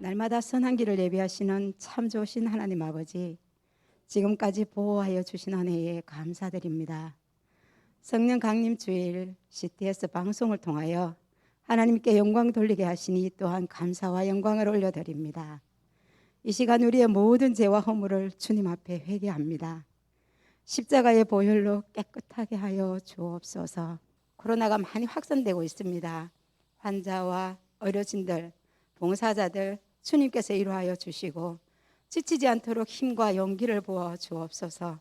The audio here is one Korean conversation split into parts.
날마다 선한 길을 예비하시는 참 좋으신 하나님 아버지, 지금까지 보호하여 주신 은혜에 감사드립니다. 성령 강림 주일 CTS 방송을 통하여 하나님께 영광 돌리게 하시니 또한 감사와 영광을 올려드립니다. 이 시간 우리의 모든 죄와 허물을 주님 앞에 회개합니다. 십자가의 보혈로 깨끗하게 하여 주옵소서. 코로나가 많이 확산되고 있습니다. 환자와 의료진들, 봉사자들 주님께서 위로하여 주시고 지치지 않도록 힘과 용기를 부어 주옵소서.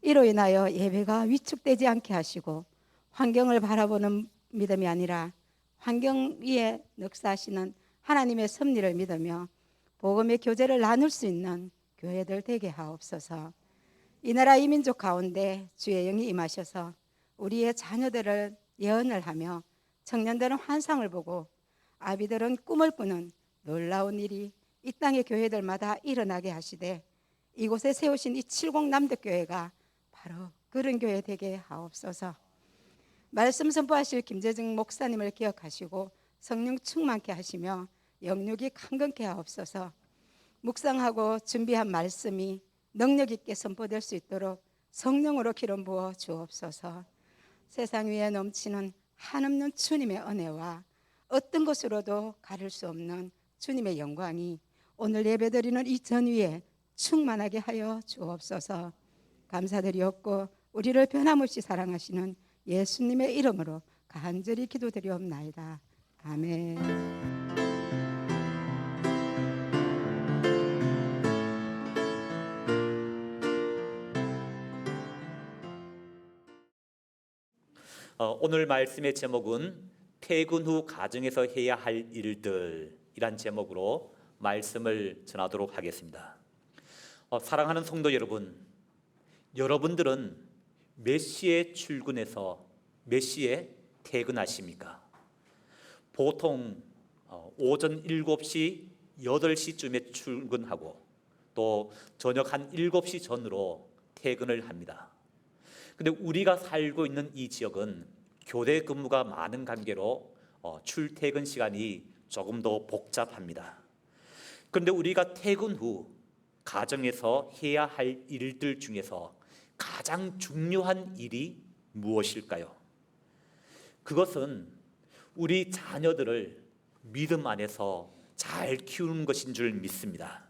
이로 인하여 예배가 위축되지 않게 하시고 환경을 바라보는 믿음이 아니라 환경 위에 역사하시는 하나님의 섭리를 믿으며 복음의 교제를 나눌 수 있는 교회들 되게 하옵소서. 이 나라 이 민족 가운데 주의 영이 임하셔서 우리의 자녀들을 예언을 하며 청년들은 환상을 보고 아비들은 꿈을 꾸는 놀라운 일이 이 땅의 교회들마다 일어나게 하시되 이곳에 세우신 이 70 남덕교회가 바로 그런 교회 되게 하옵소서. 말씀 선포하실 김재정 목사님을 기억하시고 성령 충만케 하시며 영육이 강건케 하옵소서. 묵상하고 준비한 말씀이 능력 있게 선포될 수 있도록 성령으로 기름 부어 주옵소서. 세상 위에 넘치는 한없는 주님의 은혜와 어떤 것으로도 가릴 수 없는 주님의 영광이 오늘 예배드리는 이 전위에 충만하게 하여 주옵소서. 감사드리옵고 우리를 변함없이 사랑하시는 예수님의 이름으로 간절히 기도드리옵나이다. 아멘. 오늘 말씀의 제목은 퇴근 후 가정에서 해야 할 일들이란 제목으로 말씀을 전하도록 하겠습니다. 사랑하는 성도 여러분, 여러분들은 몇 시에 출근해서 몇 시에 퇴근하십니까? 보통 오전 7시, 8시쯤에 출근하고 또 저녁 한 7시 전으로 퇴근을 합니다. 근데 우리가 살고 있는 이 지역은 교대 근무가 많은 관계로 출퇴근 시간이 조금 더 복잡합니다. 그런데 우리가 퇴근 후 가정에서 해야 할 일들 중에서 가장 중요한 일이 무엇일까요? 그것은 우리 자녀들을 믿음 안에서 잘 키우는 것인 줄 믿습니다.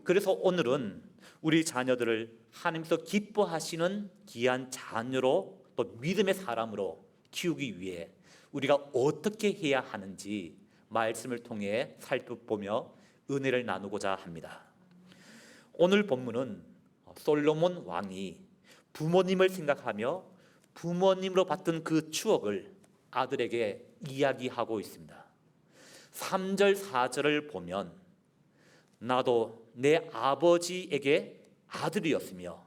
그래서 오늘은 우리 자녀들을 하나님께서 기뻐하시는 귀한 자녀로 또 믿음의 사람으로 키우기 위해 우리가 어떻게 해야 하는지 말씀을 통해 살펴보며 은혜를 나누고자 합니다. 오늘 본문은 솔로몬 왕이 부모님을 생각하며 부모님으로 받던 그 추억을 아들에게 이야기하고 있습니다. 3절 4절을 보면 나도 내 아버지에게 아들이었으며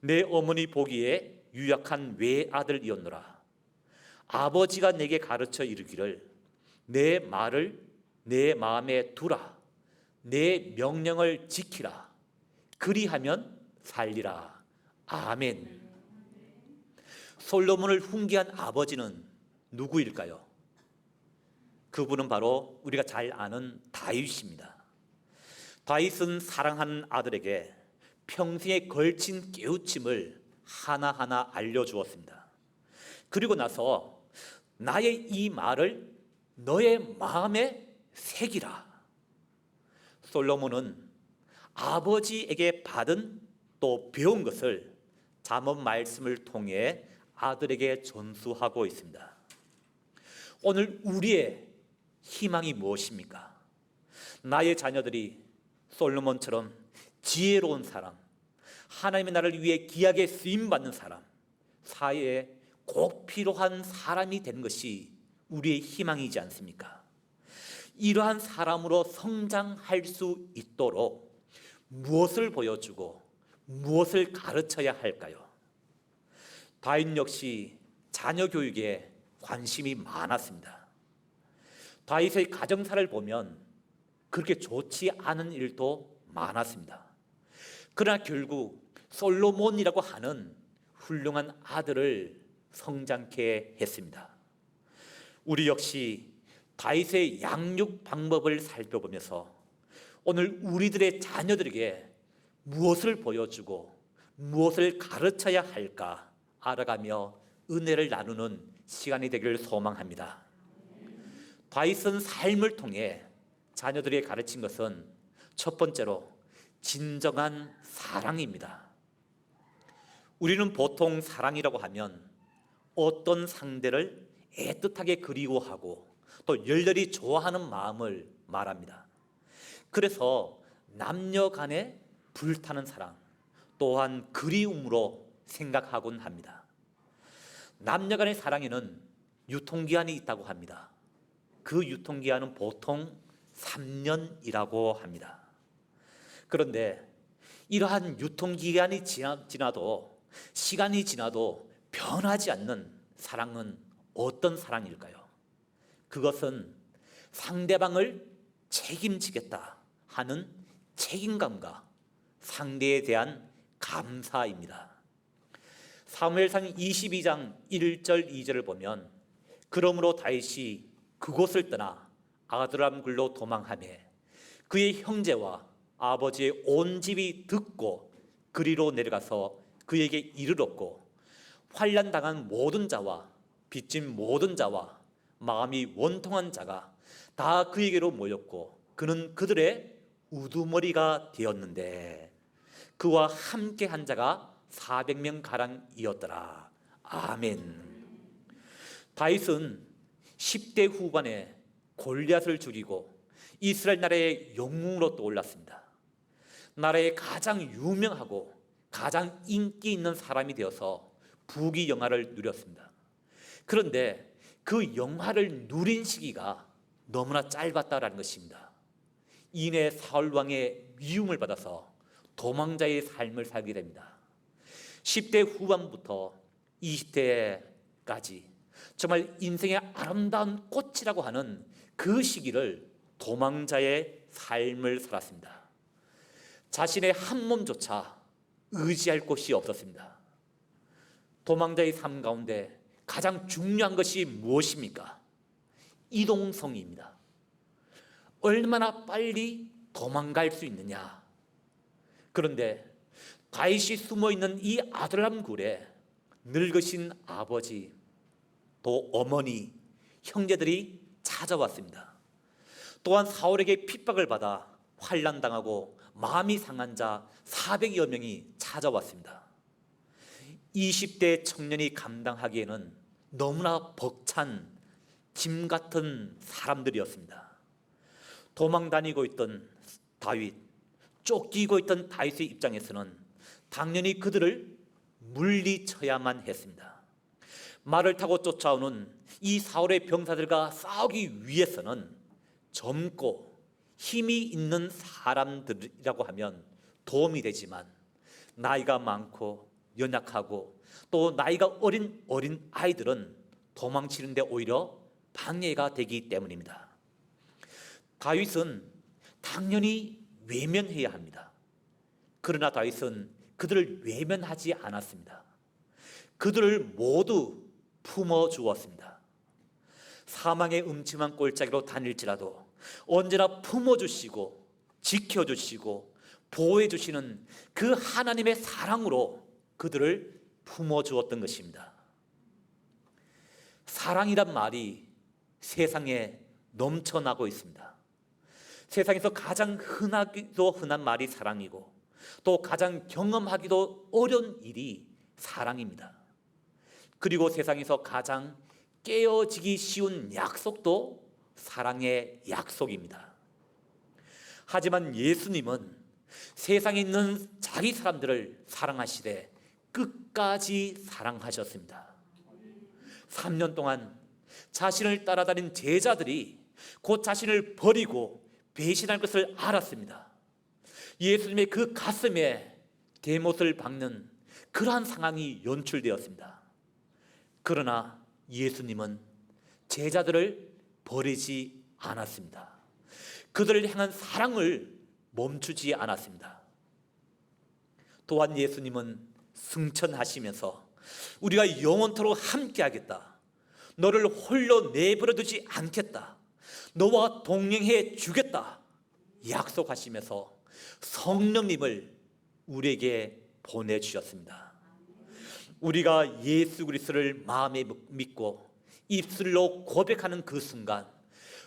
내 어머니 보기에 유약한 외아들이었노라. 아버지가 내게 가르쳐 이르기를 내 말을 내 마음에 두라. 내 명령을 지키라. 그리하면 살리라. 아멘. 솔로몬을 훈계한 아버지는 누구일까요? 그분은 바로 우리가 잘 아는 다윗입니다. 다윗은 사랑하는 아들에게 평생에 걸친 깨우침을 하나하나 알려주었습니다. 그리고 나서 나의 이 말을 너의 마음에 새기라. 솔로몬은 아버지에게 받은 또 배운 것을 잠언 말씀을 통해 아들에게 전수하고 있습니다. 오늘 우리의 희망이 무엇입니까? 나의 자녀들이 솔로몬처럼 지혜로운 사람, 하나님의 나라를 위해 귀하게 쓰임받는 사람, 사회에 꼭 필요한 사람이 되는 것이 우리의 희망이지 않습니까? 이러한 사람으로 성장할 수 있도록 무엇을 보여주고 무엇을 가르쳐야 할까요? 다윗 역시 자녀 교육에 관심이 많았습니다. 다윗의 가정사를 보면 그렇게 좋지 않은 일도 많았습니다. 그러나 결국 솔로몬이라고 하는 훌륭한 아들을 성장케 했습니다. 우리 역시 다윗의 양육 방법을 살펴보면서 오늘 우리들의 자녀들에게 무엇을 보여주고 무엇을 가르쳐야 할까 알아가며 은혜를 나누는 시간이 되기를 소망합니다. 다윗은 삶을 통해 자녀들에게 가르친 것은 첫 번째로 진정한 사랑입니다. 우리는 보통 사랑이라고 하면 어떤 상대를 애틋하게 그리워하고 또 열렬히 좋아하는 마음을 말합니다. 그래서 남녀 간에 불타는 사랑 또한 그리움으로 생각하곤 합니다. 남녀 간의 사랑에는 유통기한이 있다고 합니다. 그 유통기한은 보통 3년이라고 합니다. 그런데 이러한 유통기한이 지나도 시간이 지나도 변하지 않는 사랑은 어떤 사랑일까요? 그것은 상대방을 책임지겠다 하는 책임감과 상대에 대한 감사입니다. 사무엘상 22장 1절 2절을 보면 그러므로 다윗이 그곳을 떠나 아두람 굴로 도망하며 그의 형제와 아버지의 온 집이 듣고 그리로 내려가서 그에게 이르렀고 환난당한 모든 자와 빚진 모든 자와 마음이 원통한 자가 다 그에게로 모였고 그는 그들의 우두머리가 되었는데 그와 함께 한 자가 400명 가량이었더라. 아멘. 다윗은 10대 후반에 골리앗을 죽이고 이스라엘 나라의 영웅으로 떠올랐습니다. 나라의 가장 유명하고 가장 인기 있는 사람이 되어서 부귀 영화를 누렸습니다. 그런데 그 영화를 누린 시기가 너무나 짧았다라는 것입니다. 이내 사울 왕의 미움을 받아서 도망자의 삶을 살게 됩니다. 10대 후반부터 20대까지 정말 인생의 아름다운 꽃이라고 하는 그 시기를 도망자의 삶을 살았습니다. 자신의 한 몸조차 의지할 곳이 없었습니다. 도망자의 삶 가운데 가장 중요한 것이 무엇입니까? 이동성입니다. 얼마나 빨리 도망갈 수 있느냐. 그런데 다윗이 숨어있는 이 아둘람 굴에 늙으신 아버지 또 어머니 형제들이 찾아왔습니다. 또한 사울에게 핍박을 받아 환난당하고 마음이 상한 자 400여 명이 찾아왔습니다. 20대 청년이 감당하기에는 너무나 벅찬 짐 같은 사람들이었습니다. 도망 다니고 있던 다윗, 쫓기고 있던 다윗의 입장에서는 당연히 그들을 물리쳐야만 했습니다. 말을 타고 쫓아오는 이 사울의 병사들과 싸우기 위해서는 젊고 힘이 있는 사람들이라고 하면 도움이 되지만 나이가 많고 연약하고 또 나이가 어린 아이들은 도망치는데 오히려 방해가 되기 때문입니다. 다윗은 당연히 외면해야 합니다. 그러나 다윗은 그들을 외면하지 않았습니다. 그들을 모두 품어주었습니다. 사망의 음침한 골짜기로 다닐지라도 언제나 품어주시고 지켜주시고 보호해주시는 그 하나님의 사랑으로 그들을 품어주었던 것입니다. 사랑이란 말이 세상에 넘쳐나고 있습니다. 세상에서 가장 흔하기도 흔한 말이 사랑이고 또 가장 경험하기도 어려운 일이 사랑입니다. 그리고 세상에서 가장 깨어지기 쉬운 약속도 사랑의 약속입니다. 하지만 예수님은 세상에 있는 자기 사람들을 사랑하시되 끝까지 사랑하셨습니다. 3년 동안 자신을 따라다닌 제자들이 곧 자신을 버리고 배신할 것을 알았습니다. 예수님의 그 가슴에 대못을 박는 그러한 상황이 연출되었습니다. 그러나 예수님은 제자들을 버리지 않았습니다. 그들을 향한 사랑을 멈추지 않았습니다. 또한 예수님은 승천하시면서 우리가 영원토록 함께하겠다, 너를 홀로 내버려두지 않겠다, 너와 동행해 주겠다 약속하시면서 성령님을 우리에게 보내주셨습니다. 우리가 예수 그리스도를 마음에 믿고 입술로 고백하는 그 순간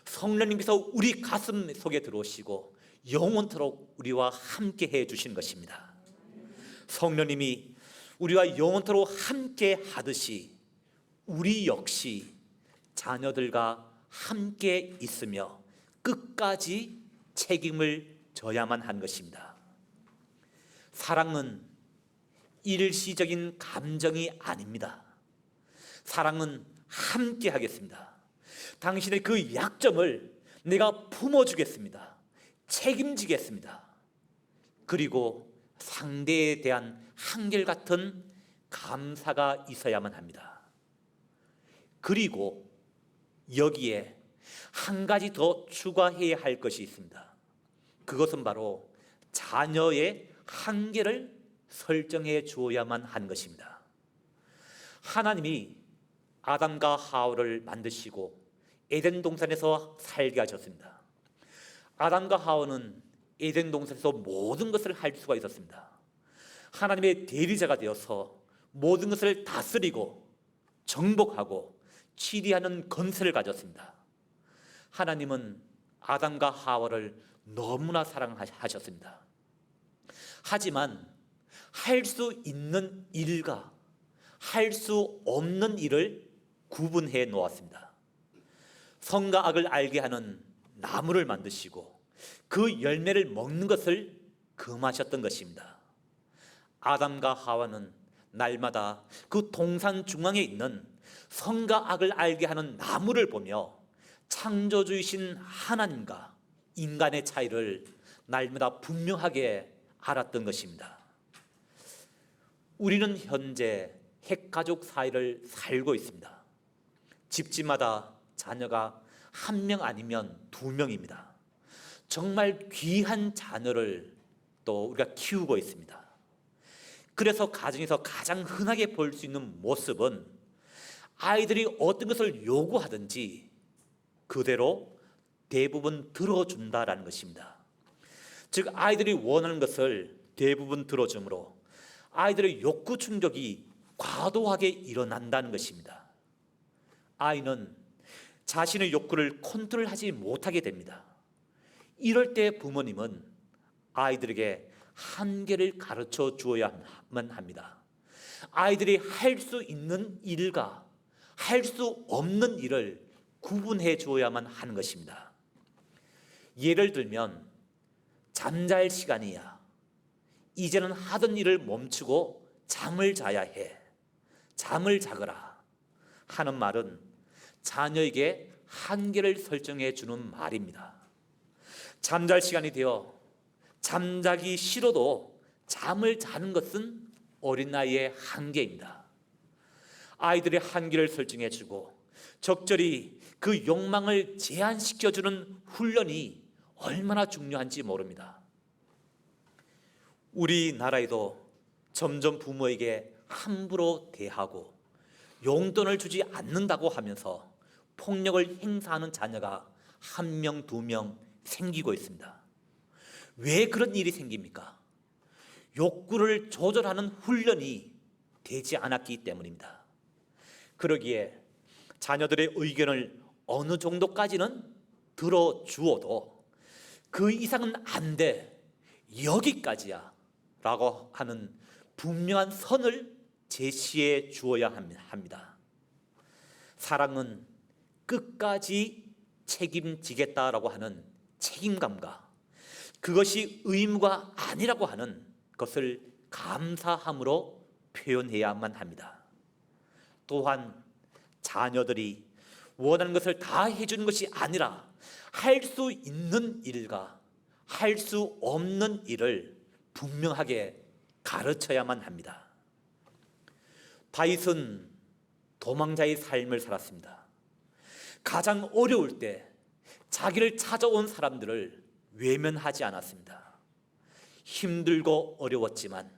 성령님께서 우리 가슴 속에 들어오시고 영원토록 우리와 함께 해 주신 것입니다. 성령님이 우리와 영원토록 함께 하듯이 우리 역시 자녀들과 함께 있으며 끝까지 책임을 져야만 한 것입니다. 사랑은 일시적인 감정이 아닙니다. 사랑은 함께 하겠습니다. 당신의 그 약점을 내가 품어주겠습니다. 책임지겠습니다. 그리고 상대에 대한 한결같은 감사가 있어야만 합니다. 그리고 여기에 한 가지 더 추가해야 할 것이 있습니다. 그것은 바로 자녀의 한계를 설정해 주어야만 한 것입니다. 하나님이 아담과 하와를 만드시고 에덴 동산에서 살게 하셨습니다. 아담과 하와는 에덴 동산에서 모든 것을 할 수가 있었습니다. 하나님의 대리자가 되어서 모든 것을 다스리고 정복하고 치리하는 건세를 가졌습니다. 하나님은 아담과 하와를 너무나 사랑하셨습니다. 하지만 할 수 있는 일과 할 수 없는 일을 구분해 놓았습니다. 선과 악을 알게 하는 나무를 만드시고 그 열매를 먹는 것을 금하셨던 것입니다. 아담과 하와는 날마다 그 동산 중앙에 있는 선과 악을 알게 하는 나무를 보며 창조주이신 하나님과 인간의 차이를 날마다 분명하게 알았던 것입니다. 우리는 현재 핵가족 사회를 살고 있습니다. 집집마다 자녀가 한 명 아니면 두 명입니다. 정말 귀한 자녀를 또 우리가 키우고 있습니다. 그래서 가정에서 가장 흔하게 볼 수 있는 모습은 아이들이 어떤 것을 요구하든지 그대로 대부분 들어준다라는 것입니다. 즉 아이들이 원하는 것을 대부분 들어주므로 아이들의 욕구 충족이 과도하게 일어난다는 것입니다. 아이는 자신의 욕구를 컨트롤하지 못하게 됩니다. 이럴 때 부모님은 아이들에게 한계를 가르쳐 주어야만 합니다. 아이들이 할 수 있는 일과 할 수 없는 일을 구분해 주어야만 하는 것입니다. 예를 들면 잠잘 시간이야. 이제는 하던 일을 멈추고 잠을 자야 해. 잠을 자거라 하는 말은 자녀에게 한계를 설정해 주는 말입니다. 잠잘 시간이 되어 잠자기 싫어도 잠을 자는 것은 어린 나이의 한계입니다. 아이들의 한계를 설정해 주고 적절히 그 욕망을 제한시켜 주는 훈련이 얼마나 중요한지 모릅니다. 우리나라에도 점점 부모에게 함부로 대하고 용돈을 주지 않는다고 하면서 폭력을 행사하는 자녀가 한 명, 두 명 생기고 있습니다. 왜 그런 일이 생깁니까? 욕구를 조절하는 훈련이 되지 않았기 때문입니다. 그러기에 자녀들의 의견을 어느 정도까지는 들어주어도 그 이상은 안 돼, 여기까지야 라고 하는 분명한 선을 제시해 주어야 합니다. 사랑은 끝까지 책임지겠다라고 하는 책임감과 그것이 의무가 아니라고 하는 것을 감사함으로 표현해야만 합니다. 또한 자녀들이 원하는 것을 다 해주는 것이 아니라 할 수 있는 일과 할 수 없는 일을 분명하게 가르쳐야만 합니다. 다윗은 도망자의 삶을 살았습니다. 가장 어려울 때 자기를 찾아온 사람들을 외면하지 않았습니다. 힘들고 어려웠지만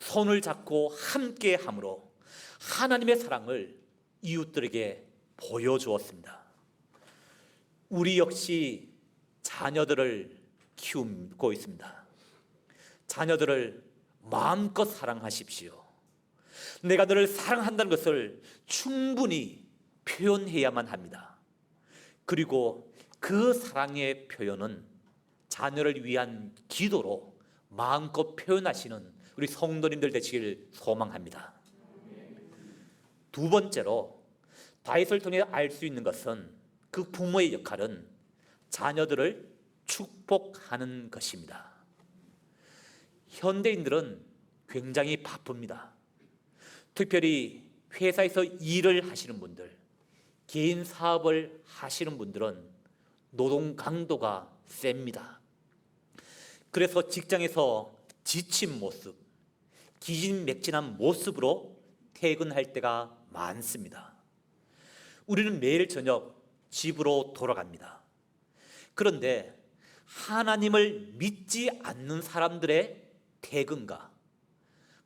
손을 잡고 함께 함으로 하나님의 사랑을 이웃들에게 보여주었습니다. 우리 역시 자녀들을 키우고 있습니다. 자녀들을 마음껏 사랑하십시오. 내가 너를 사랑한다는 것을 충분히 표현해야만 합니다. 그리고 그 사랑의 표현은 자녀를 위한 기도로 마음껏 표현하시는 우리 성도님들 되시길 소망합니다. 두 번째로 다윗을 통해 알 수 있는 것은 그 부모의 역할은 자녀들을 축복하는 것입니다. 현대인들은 굉장히 바쁩니다. 특별히 회사에서 일을 하시는 분들, 개인 사업을 하시는 분들은 노동 강도가 셉니다. 그래서 직장에서 지친 모습, 기진맥진한 모습으로 퇴근할 때가 많습니다. 우리는 매일 저녁 집으로 돌아갑니다. 그런데 하나님을 믿지 않는 사람들의 퇴근과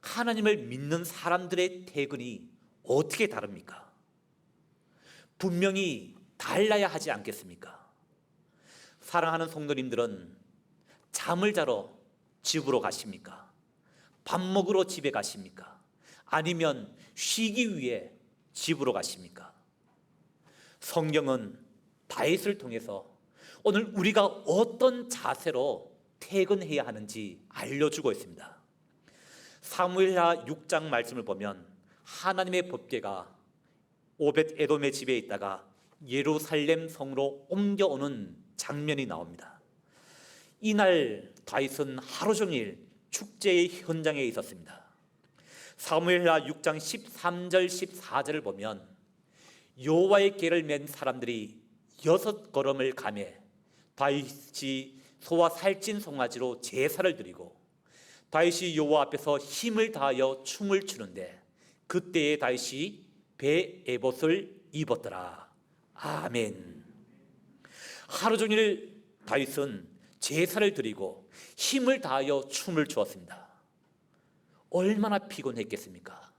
하나님을 믿는 사람들의 퇴근이 어떻게 다릅니까? 분명히 달라야 하지 않겠습니까? 사랑하는 성도님들은 잠을 자러 집으로 가십니까? 밥 먹으러 집에 가십니까? 아니면 쉬기 위해 집으로 가십니까? 성경은 다윗을 통해서 오늘 우리가 어떤 자세로 퇴근해야 하는지 알려주고 있습니다. 사무엘하 6장 말씀을 보면 하나님의 법궤가 오벳 에돔의 집에 있다가 예루살렘 성으로 옮겨오는 장면이 나옵니다. 이날 다윗은 하루 종일 축제의 현장에 있었습니다. 사무엘하 6장 13절 14절을 보면 여호와의 궤를 맨 사람들이 6걸음을 가매 다윗이 소와 살찐 송아지로 제사를 드리고 다윗이 여호와 앞에서 힘을 다하여 춤을 추는데 그때에 다윗이 배 에봇을 입었더라. 아멘. 하루 종일 다윗은 제사를 드리고 힘을 다하여 춤을 추었습니다. 얼마나 피곤했겠습니까?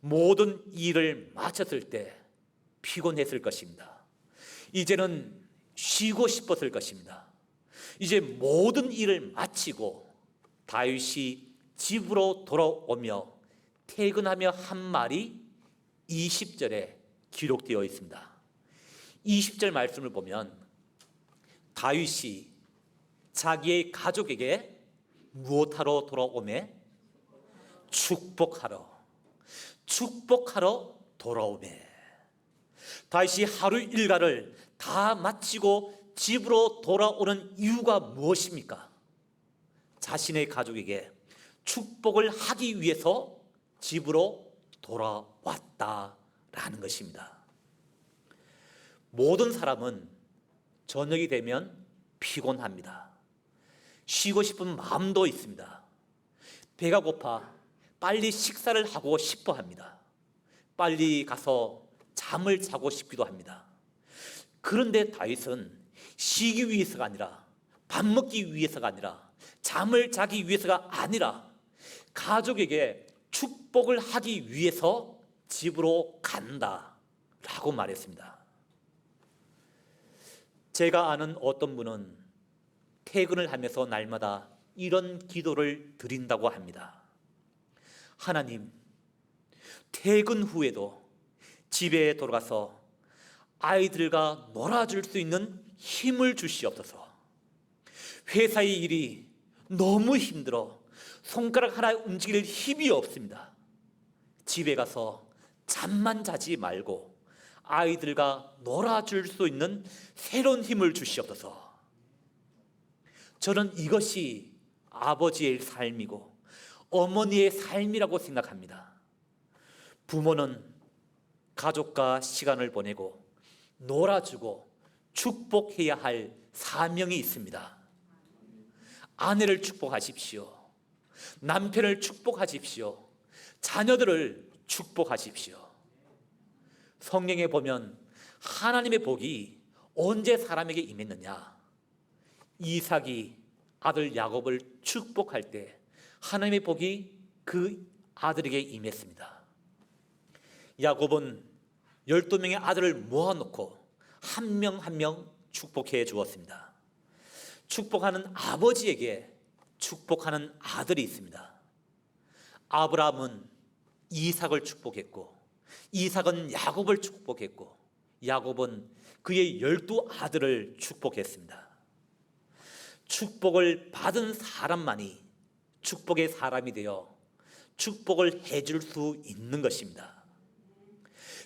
모든 일을 마쳤을 때 피곤했을 것입니다. 이제는 쉬고 싶었을 것입니다. 이제 모든 일을 마치고 다윗이 집으로 돌아오며 퇴근하며 한 말이 20절에 기록되어 있습니다. 20절 말씀을 보면 다윗이 자기의 가족에게 무엇하러 돌아오매? 축복하러 돌아오매. 다윗이 하루 일과를 다 마치고 집으로 돌아오는 이유가 무엇입니까? 자신의 가족에게 축복을 하기 위해서 집으로 돌아왔다라는 것입니다. 모든 사람은 저녁이 되면 피곤합니다. 쉬고 싶은 마음도 있습니다. 배가 고파 빨리 식사를 하고 싶어 합니다. 빨리 가서 잠을 자고 싶기도 합니다. 그런데 다윗은 쉬기 위해서가 아니라 밥 먹기 위해서가 아니라 잠을 자기 위해서가 아니라 가족에게 축복을 하기 위해서 집으로 간다라고 말했습니다. 제가 아는 어떤 분은 퇴근을 하면서 날마다 이런 기도를 드린다고 합니다. 하나님, 퇴근 후에도 집에 돌아가서 아이들과 놀아줄 수 있는 힘을 주시옵소서. 회사의 일이 너무 힘들어 손가락 하나 움직일 힘이 없습니다. 집에 가서 잠만 자지 말고 아이들과 놀아줄 수 있는 새로운 힘을 주시옵소서. 저는 이것이 아버지의 삶이고 어머니의 삶이라고 생각합니다. 부모는 가족과 시간을 보내고 놀아주고 축복해야 할 사명이 있습니다. 아내를 축복하십시오. 남편을 축복하십시오. 자녀들을 축복하십시오. 성경에 보면 하나님의 복이 언제 사람에게 임했느냐? 이삭이 아들 야곱을 축복할 때 하나님의 복이 그 아들에게 임했습니다. 야곱은 12명의 아들을 모아놓고 한 명 한 명 축복해 주었습니다. 축복하는 아버지에게 축복하는 아들이 있습니다. 아브라함은 이삭을 축복했고, 이삭은 야곱을 축복했고, 야곱은 그의 12아들을 축복했습니다. 축복을 받은 사람만이 축복의 사람이 되어 축복을 해줄 수 있는 것입니다.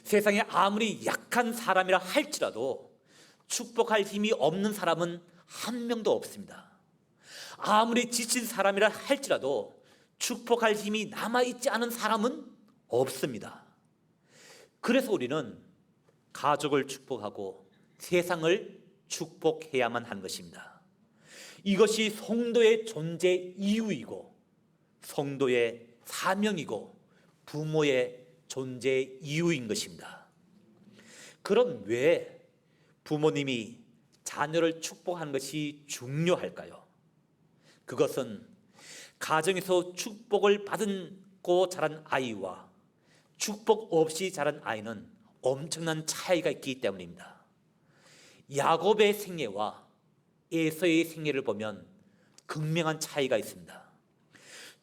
세상에 아무리 약한 사람이라 할지라도 축복할 힘이 없는 사람은 한 명도 없습니다. 아무리 지친 사람이라 할지라도 축복할 힘이 남아있지 않은 사람은 없습니다. 그래서 우리는 가족을 축복하고 세상을 축복해야만 하는 것입니다. 이것이 성도의 존재 이유이고, 성도의 사명이고, 부모의 존재 이유인 것입니다. 그럼 왜 부모님이 자녀를 축복하는 것이 중요할까요? 그것은 가정에서 축복을 받고 자란 아이와 축복 없이 자란 아이는 엄청난 차이가 있기 때문입니다. 야곱의 생애와 에서의 생애를 보면 극명한 차이가 있습니다.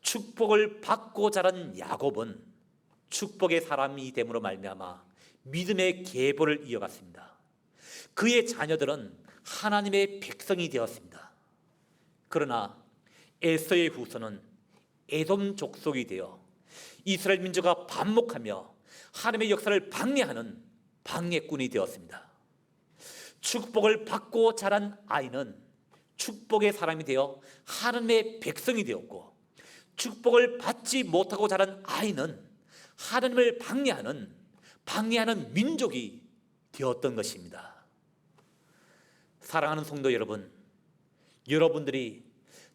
축복을 받고 자란 야곱은 축복의 사람이 됨으로 말미암아 믿음의 계보를 이어갔습니다. 그의 자녀들은 하나님의 백성이 되었습니다. 그러나 에서의 후손은 에돔 족속이 되어 이스라엘 민족과 반목하며 하나님의 역사를 방해하는 방해꾼이 되었습니다. 축복을 받고 자란 아이는 축복의 사람이 되어 하나님의 백성이 되었고, 축복을 받지 못하고 자란 아이는 하나님을 방해하는 민족이 되었던 것입니다. 사랑하는 성도 여러분, 여러분들이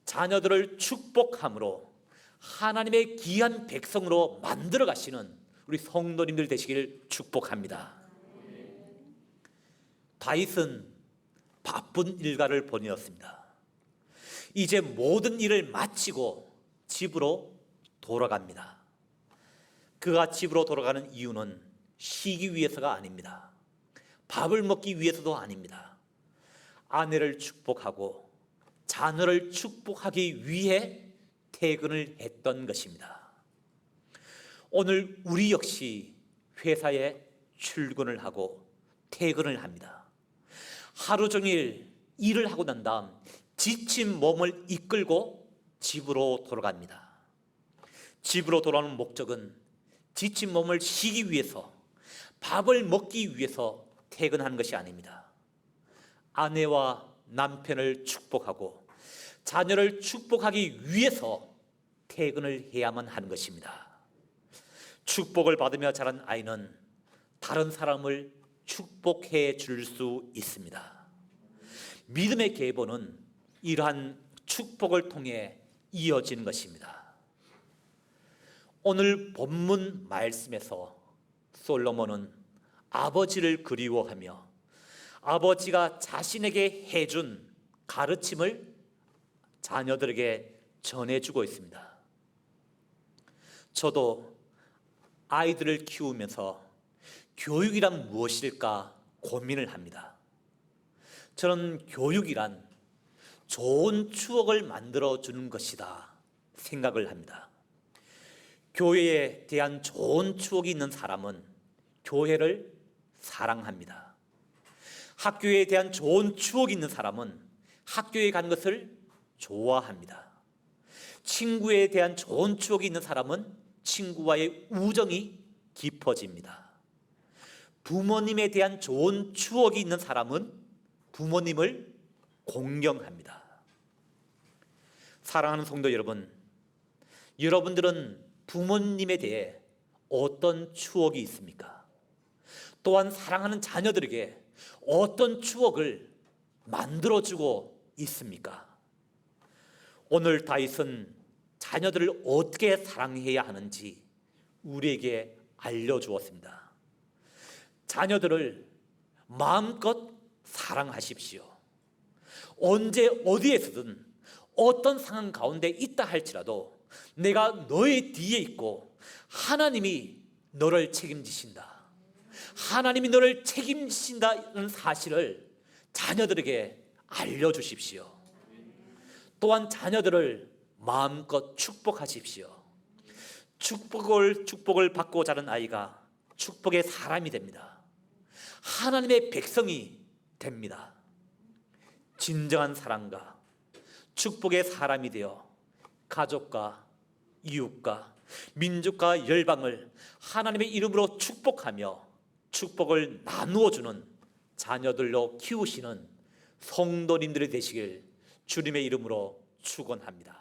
자녀들을 축복함으로 하나님의 귀한 백성으로 만들어 가시는 우리 성도님들 되시길 축복합니다. 다윗은 바쁜 일과를 보내었습니다. 이제 모든 일을 마치고 집으로 돌아갑니다. 그가 집으로 돌아가는 이유는 쉬기 위해서가 아닙니다. 밥을 먹기 위해서도 아닙니다. 아내를 축복하고 자녀를 축복하기 위해 퇴근을 했던 것입니다. 오늘 우리 역시 회사에 출근을 하고 퇴근을 합니다. 하루 종일 일을 하고 난 다음 지친 몸을 이끌고 집으로 돌아갑니다. 집으로 돌아오는 목적은 지친 몸을 쉬기 위해서, 밥을 먹기 위해서 퇴근하는 것이 아닙니다. 아내와 남편을 축복하고 자녀를 축복하기 위해서 퇴근을 해야만 하는 것입니다. 축복을 받으며 자란 아이는 다른 사람을 축복해 줄 수 있습니다. 믿음의 계보는 이러한 축복을 통해 이어지는 것입니다. 오늘 본문 말씀에서 솔로몬은 아버지를 그리워하며 아버지가 자신에게 해준 가르침을 자녀들에게 전해주고 있습니다. 저도 아이들을 키우면서 교육이란 무엇일까 고민을 합니다. 저는 교육이란 좋은 추억을 만들어주는 것이다 생각을 합니다. 교회에 대한 좋은 추억이 있는 사람은 교회를 사랑합니다. 학교에 대한 좋은 추억이 있는 사람은 학교에 간 것을 좋아합니다. 친구에 대한 좋은 추억이 있는 사람은 친구와의 우정이 깊어집니다. 부모님에 대한 좋은 추억이 있는 사람은 부모님을 공경합니다. 사랑하는 성도 여러분, 여러분들은 부모님에 대해 어떤 추억이 있습니까? 또한 사랑하는 자녀들에게 어떤 추억을 만들어주고 있습니까? 오늘 다윗은 자녀들을 어떻게 사랑해야 하는지 우리에게 알려주었습니다. 자녀들을 마음껏 사랑하십시오. 언제 어디에서든 어떤 상황 가운데 있다 할지라도 내가 너의 뒤에 있고 하나님이 너를 책임지신다, 하나님이 너를 책임지신다는 사실을 자녀들에게 알려주십시오. 또한 자녀들을 마음껏 축복하십시오. 축복을 받고 자란 아이가 축복의 사람이 됩니다. 하나님의 백성이 됩니다. 진정한 사랑과 축복의 사람이 되어 가족과 이웃과 민족과 열방을 하나님의 이름으로 축복하며 축복을 나누어 주는 자녀들로 키우시는 성도님들이 되시길 주님의 이름으로 축원합니다.